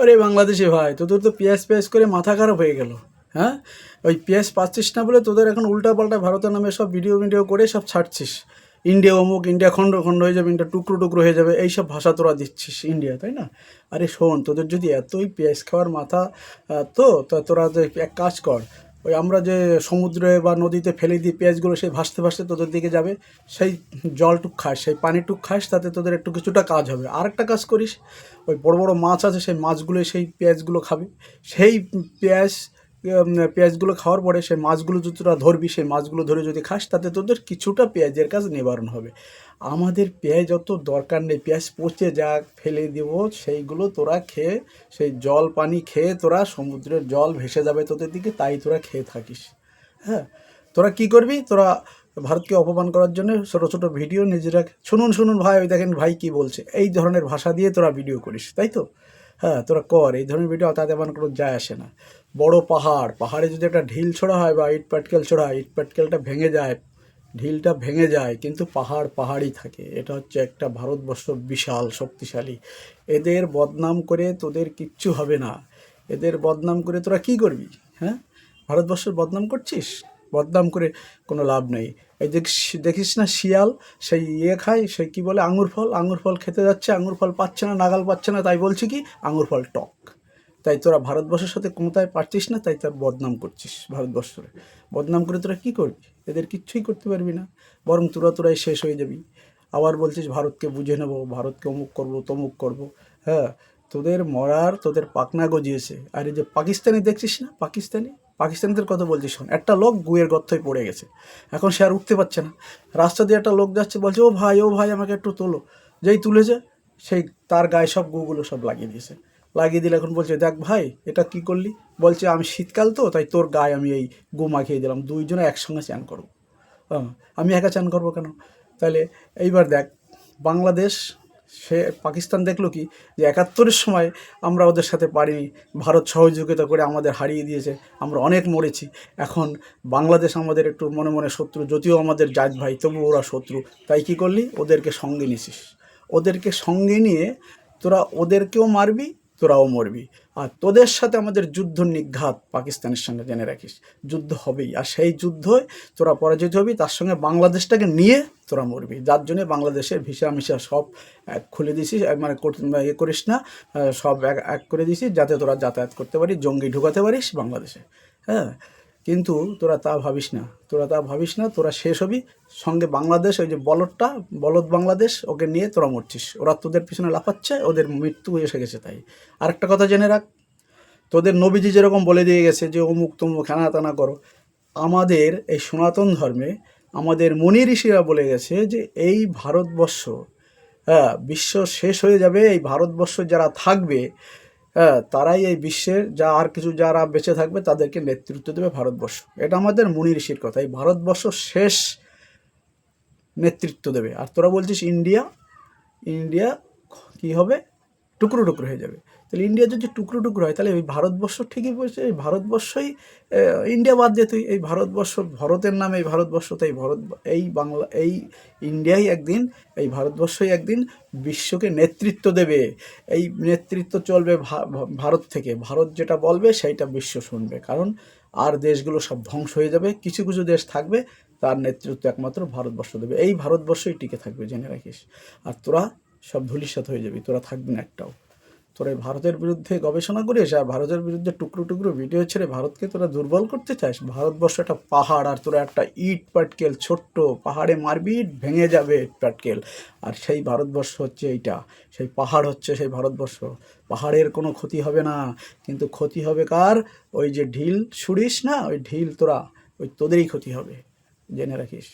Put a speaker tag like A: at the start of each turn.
A: আরে বাংলাদেশি ভাই, তোদের তো পেঁয়াজ পেঁয়াজ করে মাথা খারাপ হয়ে গেল। হ্যাঁ, ওই পেঁয়াজ পাচ্ছিস না বলে তোদের এখন উল্টা পাল্টা ভারতের নামে সব ভিডিও ভিডিও করে সব ছাড়ছিস। ইন্ডিয়া অমুক, ইন্ডিয়া খণ্ড খণ্ড হয়ে যাবে, ইন্ডিয়া টুকরো টুকরো হয়ে যাবে, এইসব ভাষা তোরা দিচ্ছিস ইন্ডিয়া, তাই না? আরে শোন, তোদের যদি এতই পেঁয়াজ খাওয়ার মাথা, তো তোরা যে এক কাজ কর, ওই আমরা যে সমুদ্রে বা নদীতে ফেলে দিই পেঁয়াজগুলো, সেই ভাসতে ভাসতে তোদের দিকে যাবে, সেই জলটুক খাস, সেই পানিটুক খাস, তাতে তোদের একটু কিছুটা কাজ হবে। আর একটা কাজ করিস, ওই বড় বড় মাছ আছে, সেই মাছগুলো সেই পেঁয়াজগুলো খাবে। সেই পেঁয়াজ পেঁয়াজগুলো খাওয়ার পরে সেই মাছগুলো যদি তোরা ধরবি, সেই মাছগুলো ধরে যদি খাস, তাতে তোদের কিছুটা পেঁয়াজের কাজ নিবারণ হবে। আমাদের পেঁয়াজ অত দরকার নেই, পেঁয়াজ পচে যাক, ফেলে দেবো, সেইগুলো তোরা খেয়ে, সেই জল পানি খেয়ে তোরা, সমুদ্রের জল ভেসে যাবে তোদের দিকে, তাই তোরা খেয়ে থাকিস। হ্যাঁ, তোরা কি করবি, তোরা ভারতকে অপমান করার জন্য ছোটো ছোটো ভিডিও নিজেরা, শুনুন শুনুন ভাই, ওই দেখেন ভাই কি বলছে, এই ধরনের ভাষা দিয়ে তোরা ভিডিও করিস, তাই তো? হ্যাঁ, তোরা কর এই ধরনের ভিডিও, তাতে আমার কোনো যায় আসে না। বড় পাহাড়ে যদি একটা ঢিল ছোড়া হয় বা ইট পাটকেল ছোড়া হয়, ইট পাটকেলটা ভেঙে যায়, ঢিলটা ভেঙে যায়, কিন্তু পাহাড়ই থাকে। এটা হচ্ছে একটা ভারতবর্ষ বিশাল শক্তিশালী। এদের বদনাম করে তোদের কিচ্ছু হবে না। এদের বদনাম করে তোরা কি করবি? হ্যাঁ, ভারতবর্ষের বদনাম করছিস, বদনাম করে কোনো লাভ নেই। এই দেখিস না শিয়াল, সেই খায়, সেই কী বলে, আঙুর ফল খেতে যাচ্ছে, আঙুর ফল পাচ্ছে না, নাগাল পাচ্ছে না, তাই বলছি কি আঙুর ফল টক। তাই তোরা ভারতবর্ষের সাথে কোনোটায় পারছিস না, তাই তার বদনাম করছিস ভারতবর্ষের। বদনাম করে তোরা কী করবি? এদের কিচ্ছুই করতে পারবি না, বরং তোরাই শেষ হয়ে যাবি। আবার বলছিস ভারতকে বুঝে নেবো, ভারতকে অমুক করবো তমুক করবো। হ্যাঁ, তোদের পাকনা গজিয়েছে। আর এই যে পাকিস্তানি দেখছিস না, পাকিস্তানিদের কথা বলছিস, শোন, একটা লোক গুয়ের গর্তয় পড়ে গেছে, এখন সে আর উঠতে পারছে না। রাস্তা দিয়ে একটা লোক যাচ্ছে, বলছে ও ভাই আমাকে একটু তোলো। যেই তুলেছে, সেই তার গায়ে সব গুগুলো সব লাগিয়ে দিলে, এখন বলছে দেখ ভাই এটা কি করলি? বলছে আমি শীতকাল তো, তাই তোর গায়ে আমি এই গু মাখিয়ে দিলাম, দুইজনে একসঙ্গে চান করবো। হ্যাঁ, আমি একা চান করবো কেন? তাহলে এইবার দেখ, বাংলাদেশ, সে পাকিস্তান দেখলো কি, যে 71-এর সময় আমরা ওদের সাথে পারিনি, ভারত সহযোগিতা করে আমাদের হারিয়ে দিয়েছে, আমরা অনেক মরেছি। এখন বাংলাদেশ আমাদের একটু মনে মনে শত্রু, যদিও আমাদের জাত ভাই, তবু ওরা শত্রু। তাই কি করলি, ওদেরকে সঙ্গে নিছিস। ওদেরকে সঙ্গে নিয়ে তোরা ওদেরকেও মারবি, তোরাও মরবি। আর তোদের সাথে আমাদের যুদ্ধ নিঘাত পাকিস্তানের সঙ্গে, জেনে রাখিস, যুদ্ধ হবেই। আর সেই যুদ্ধই তোরা পরাজিত হবি, তার সঙ্গে বাংলাদেশটাকে নিয়ে তোরা মরবি, যার জন্যে বাংলাদেশের ভিসা মিশা সব খুলে দিছিস, মানে করিস না, সব এক করে দিছিস, যাতে তোরা যাতায়াত করতে পারিস, জঙ্গি ঢুকাতে পারিস বাংলাদেশে। হ্যাঁ, কিন্তু তোরা তা ভাবিস না, তোরা শেষ হবি। সঙ্গে বাংলাদেশ, ওই যে বলদ বাংলাদেশ, ওকে নিয়ে তোরা মরছিস, ওরা তোদের পিছনে লাফাচ্ছে, ওদের মৃত্যু এসে গেছে। তাই আরেকটা কথা জেনে রাখ, তোদের নবীজি যেরকম বলে দিয়ে গেছে যে অমুক তমুক হেনা তেনা করো, আমাদের এই সনাতন ধর্মে আমাদের মুনি ঋষিরা বলে গেছে যে এই ভারতবর্ষ, হ্যাঁ, বিশ্ব শেষ হয়ে যাবে, এই ভারতবর্ষ যারা থাকবে, হ্যাঁ, তারাই এই বিশ্বের আর কিছু যারা বেঁচে থাকবে তাদেরকে নেতৃত্ব দেবে ভারতবর্ষ। এটা আমাদের মুনি ঋষির কথা, এই ভারতবর্ষ শেষ নেতৃত্ব দেবে। আর তোরা বলছিস ইন্ডিয়া কি হবে, টুকরো টুকরো হয়ে যাবে। তাহলে ইন্ডিয়া যদি টুকরো টুকরো হয়, তাহলে ওই ভারতবর্ষ ঠিকই বলছে, এই ভারতবর্ষই, ইন্ডিয়া বাদ দিয়ে তুই, এই ভারতবর্ষ, ভারতের নামে এই ভারতবর্ষ, তাই এই ইন্ডিয়াই একদিন, এই ভারতবর্ষই একদিন বিশ্বকে নেতৃত্ব দেবে। এই নেতৃত্ব চলবে ভারত থেকে, ভারত যেটা বলবে সেইটা বিশ্ব শুনবে, কারণ আর দেশগুলো সব ধ্বংস হয়ে যাবে, কিছু কিছু দেশ থাকবে, তার নেতৃত্ব একমাত্র ভারতবর্ষ দেবে, এই ভারতবর্ষই টিকে থাকবে, জেনে রাখিস। আর তোরা সব ধূলিসাৎ হয়ে যাবি, তোরা থাকবি না একটাও। তোরা ভারতের বিরুদ্ধে গবেষণা করিস আর ভারতের বিরুদ্ধে টুকরো টুকরো ভিডিও ছেড়ে ভারতকে তোরা দুর্বল করতে চাস। ভারতবর্ষ একটা পাহাড়, আর তোরা একটা ইট পাটকেল, ছোট্ট পাহাড়ে মারবি, ভেঙে যাবে ইট পাটকেল। আর সেই ভারতবর্ষ হচ্ছে এইটা, সেই পাহাড় হচ্ছে সেই ভারতবর্ষ। পাহাড়ের কোনো ক্ষতি হবে না, কিন্তু ক্ষতি হবে কার? ওই যে ঢিল ছুড়িস না, ওই ঢিল তোদেরই ক্ষতি হবে, জেনে রাখিস।